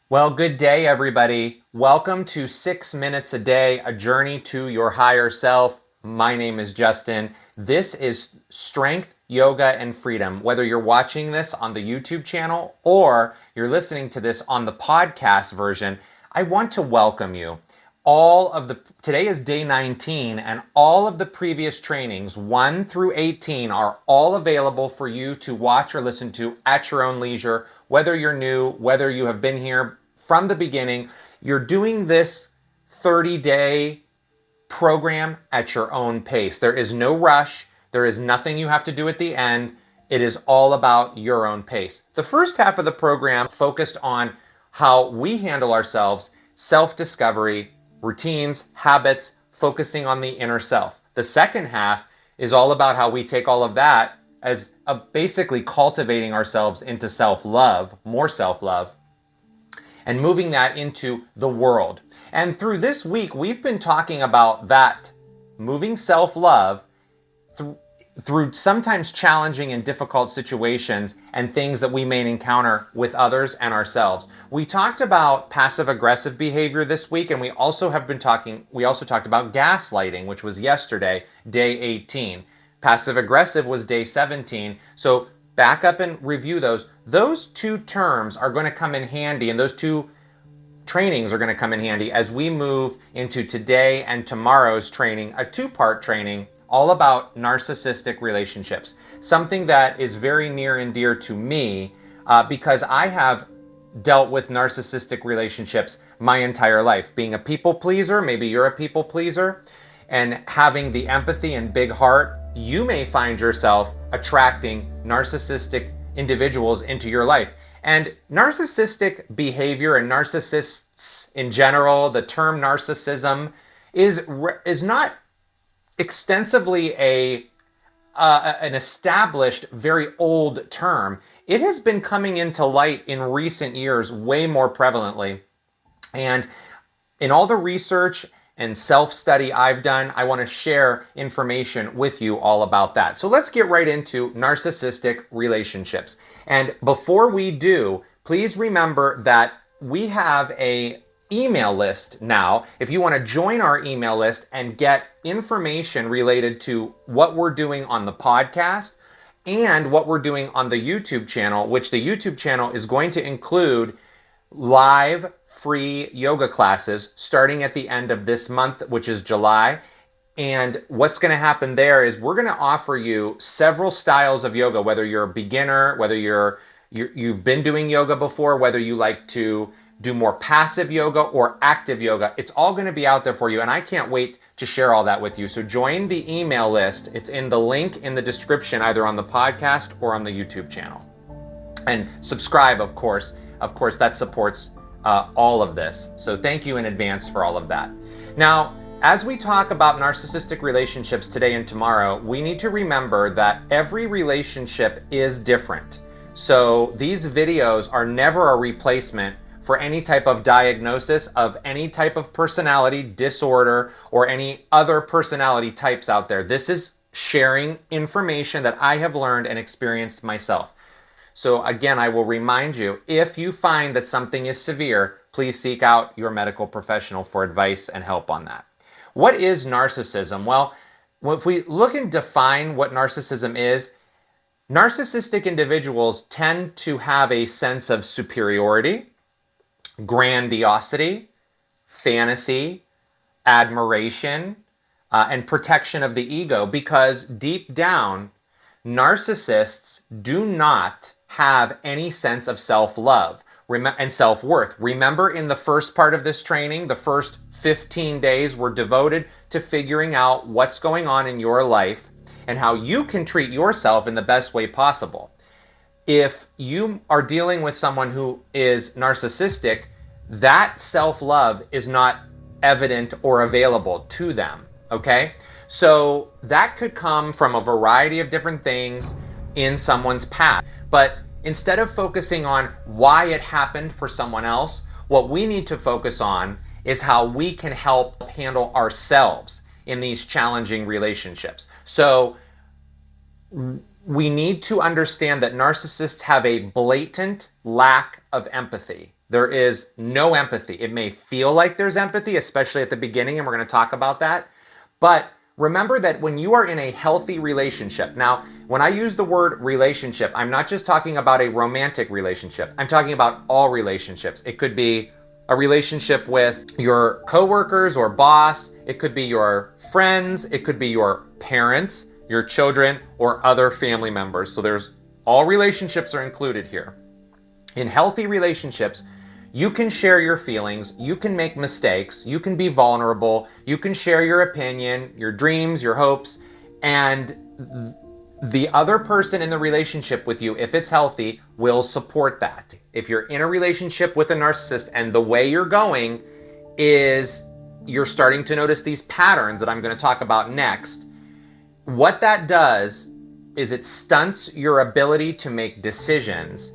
Well, good day, everybody. Welcome to 6 Minutes a Day, a journey to your higher self. My name is Justin. This is Strength, Yoga, and Freedom. Whether you're watching this on the YouTube channel or you're listening to this on the podcast version, I want to welcome you. Today is day 19, and all of the previous trainings, 1 through 18, are all available for you to watch or listen to at your own leisure. Whether you're new, whether you have been here from the beginning, you're doing this 30-day program at your own pace. There is no rush. There is nothing you have to do at the end. It is all about your own pace. The first half of the program focused on how we handle ourselves, self-discovery, routines, habits, focusing on the inner self. The second half is all about how we take all of that as basically cultivating ourselves into self-love, more self-love, and moving that into the world. And through this week, we've been talking about that, moving self-love through sometimes challenging and difficult situations and things that we may encounter with others and ourselves. We talked about passive-aggressive behavior this week, and we also talked about gaslighting, which was yesterday, day 18. Passive-aggressive was day 17. So back up and review those. Those two terms are going to come in handy, and those two trainings are going to come in handy as we move into today and tomorrow's training, a two-part training all about narcissistic relationships, something that is very near and dear to me because I have dealt with narcissistic relationships my entire life. Being a people pleaser, maybe you're a people pleaser, and having the empathy and big heart, you may find yourself attracting narcissistic individuals into your life. And narcissistic behavior and narcissists in general, the term narcissism is not extensively an established, very old term. It has been coming into light in recent years way more prevalently. And in all the research and self-study I've done, I want to share information with you all about that. So let's get right into narcissistic relationships. And before we do, please remember that we have a email list now. If you want to join our email list and get information related to what we're doing on the podcast and what we're doing on the YouTube channel, which the YouTube channel is going to include live free yoga classes starting at the end of this month, which is July. And what's going to happen there is we're going to offer you several styles of yoga, whether you're a beginner, whether you've been doing yoga before, whether you like to do more passive yoga or active yoga. It's all going to be out there for you, and I can't wait to share all that with you. So join the email list. It's in the link in the description, either on the podcast or on the YouTube channel. And subscribe, of course. Of course, that supports all of this. So thank you in advance for all of that. Now, as we talk about narcissistic relationships today and tomorrow, we need to remember that every relationship is different. So these videos are never a replacement for any type of diagnosis of any type of personality disorder or any other personality types out there. This is sharing information that I have learned and experienced myself. So again, I will remind you, if you find that something is severe, please seek out your medical professional for advice and help on that. What is narcissism? Well, if we look and define what narcissism is, narcissistic individuals tend to have a sense of superiority, grandiosity, fantasy, admiration, and protection of the ego, because deep down, narcissists do not have any sense of self-love and self-worth. Remember, in the first part of this training, the first 15 days were devoted to figuring out what's going on in your life and how you can treat yourself in the best way possible. If you are dealing with someone who is narcissistic, that self-love is not evident or available to them, okay? So that could come from a variety of different things in someone's past. But instead of focusing on why it happened for someone else, what we need to focus on is how we can help handle ourselves in these challenging relationships. So we need to understand that narcissists have a blatant lack of empathy. There is no empathy. It may feel like there's empathy, especially at the beginning, and we're going to talk about that. But remember that when you are in a healthy relationship, now, when I use the word relationship, I'm not just talking about a romantic relationship. I'm talking about all relationships. It could be a relationship with your coworkers or boss. It could be your friends. It could be your parents, your children, or other family members. So there's all relationships are included here. In healthy relationships, you can share your feelings, you can make mistakes, you can be vulnerable, you can share your opinion, your dreams, your hopes, and the other person in the relationship with you, if it's healthy, will support that. If you're in a relationship with a narcissist and the way you're going is you're starting to notice these patterns that I'm going to talk about next, what that does is it stunts your ability to make decisions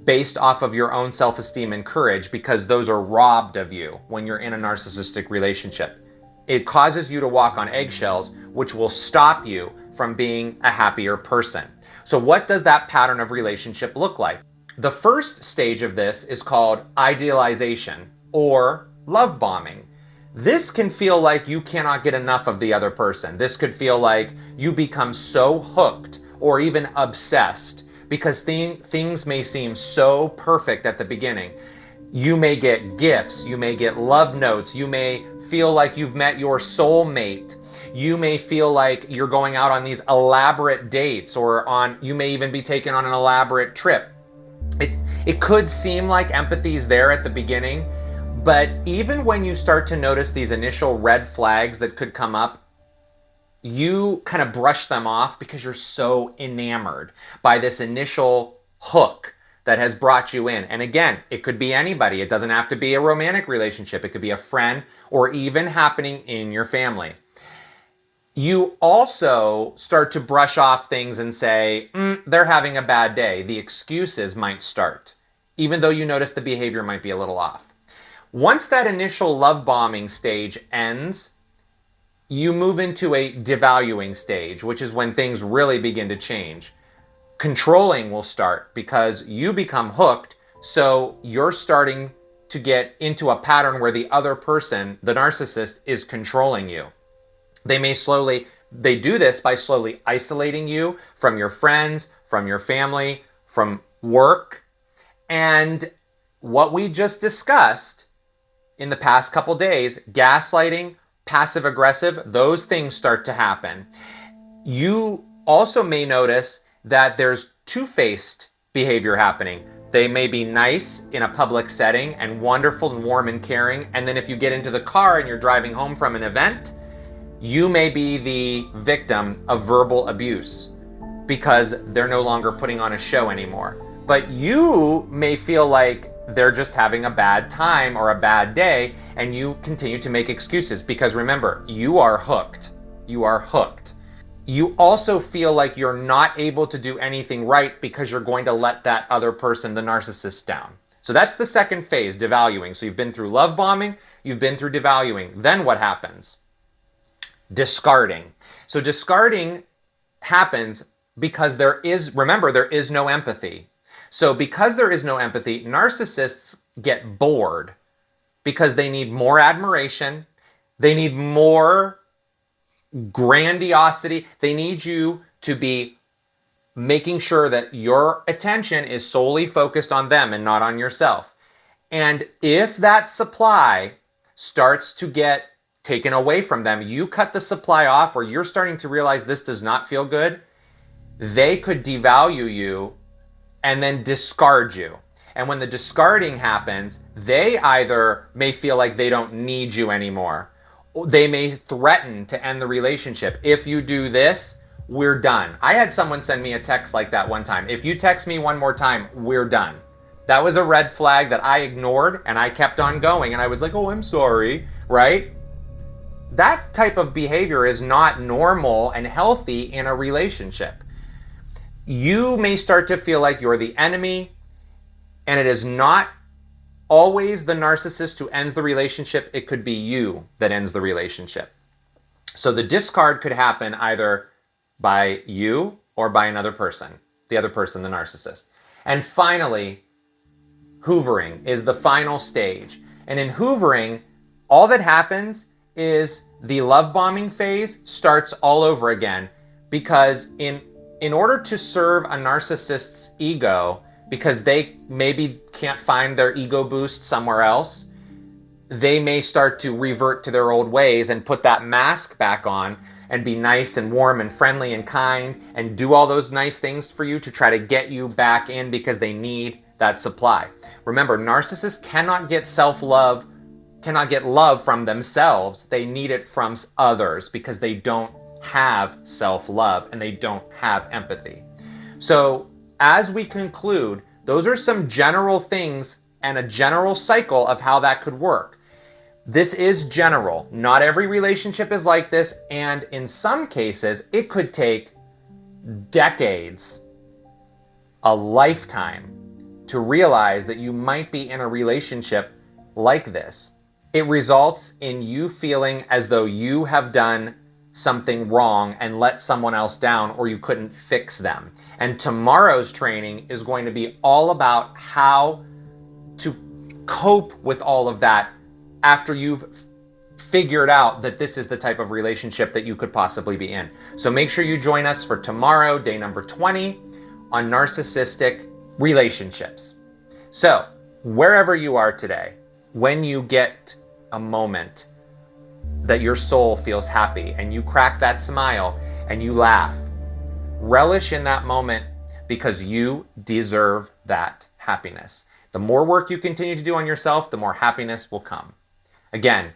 based off of your own self-esteem and courage, because those are robbed of you when you're in a narcissistic relationship. It causes you to walk on eggshells, which will stop you from being a happier person. So what does that pattern of relationship look like? The first stage of this is called idealization or love bombing. This can feel like you cannot get enough of the other person. This could feel like you become so hooked or even obsessed because things may seem so perfect at the beginning. You may get gifts, you may get love notes, you may feel like you've met your soulmate. You may feel like you're going out on these elaborate dates, or you may even be taken on an elaborate trip. It could seem like empathy's there at the beginning, but even when you start to notice these initial red flags that could come up, you kind of brush them off because you're so enamored by this initial hook that has brought you in. And again, it could be anybody. It doesn't have to be a romantic relationship. It could be a friend or even happening in your family. You also start to brush off things and say, they're having a bad day. The excuses might start, even though you notice the behavior might be a little off. Once that initial love bombing stage ends, you move into a devaluing stage, which is when things really begin to change. Controlling will start because you become hooked, so you're starting to get into a pattern where the other person, the narcissist, is controlling you. They do this by slowly isolating you from your friends, from your family, from work. And what we just discussed in the past couple days, gaslighting, passive aggressive, those things start to happen. You also may notice that there's two-faced behavior happening. They may be nice in a public setting and wonderful and warm and caring. And then if you get into the car and you're driving home from an event, you may be the victim of verbal abuse because they're no longer putting on a show anymore. But you may feel like they're just having a bad time or a bad day, and you continue to make excuses because remember, you are hooked. You are hooked. You also feel like you're not able to do anything right because you're going to let that other person, the narcissist, down. So that's the second phase, devaluing. So you've been through love bombing, you've been through devaluing. Then what happens? Discarding. So discarding happens because there is no empathy. So because there is no empathy, narcissists get bored because they need more admiration. They need more grandiosity. They need you to be making sure that your attention is solely focused on them and not on yourself. And if that supply starts to get taken away from them, you cut the supply off, or you're starting to realize this does not feel good, they could devalue you and then discard you. And when the discarding happens, they either may feel like they don't need you anymore. They may threaten to end the relationship. If you do this, we're done. I had someone send me a text like that one time. If you text me one more time, we're done. That was a red flag that I ignored, and I kept on going. And I was like, oh, I'm sorry, right? That type of behavior is not normal and healthy in a relationship. You may start to feel like you're the enemy, and it is not always the narcissist who ends the relationship. It could be you that ends the relationship. So the discard could happen either by you or by another person, the other person, the narcissist. And finally, Hoovering is the final stage. And in hoovering, all that happens is the love bombing phase starts all over again, because in order to serve a narcissist's ego, because they maybe can't find their ego boost somewhere else, they may start to revert to their old ways and put that mask back on and be nice and warm and friendly and kind and do all those nice things for you to try to get you back in, because they need that supply. Remember, narcissists cannot get self-love, cannot get love from themselves. They need it from others, because they don't have self-love and they don't have empathy. So as we conclude, those are some general things and a general cycle of how that could work. This is general. Not every relationship is like this, and in some cases, it could take decades, a lifetime, to realize that you might be in a relationship like this. It results in you feeling as though you have done something wrong and let someone else down, or you couldn't fix them. And tomorrow's training is going to be all about how to cope with all of that after you've figured out that this is the type of relationship that you could possibly be in. So make sure you join us for tomorrow, day number 20, on narcissistic relationships. So wherever you are today, when you get a moment that your soul feels happy and you crack that smile and you laugh, relish in that moment, because you deserve that happiness. The more work you continue to do on yourself, the more happiness will come. Again,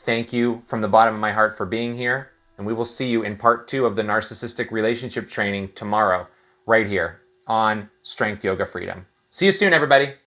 thank you from the bottom of my heart for being here, and we will see you in part 2 of the narcissistic relationship training tomorrow, right here on Strength Yoga Freedom. See you soon, everybody.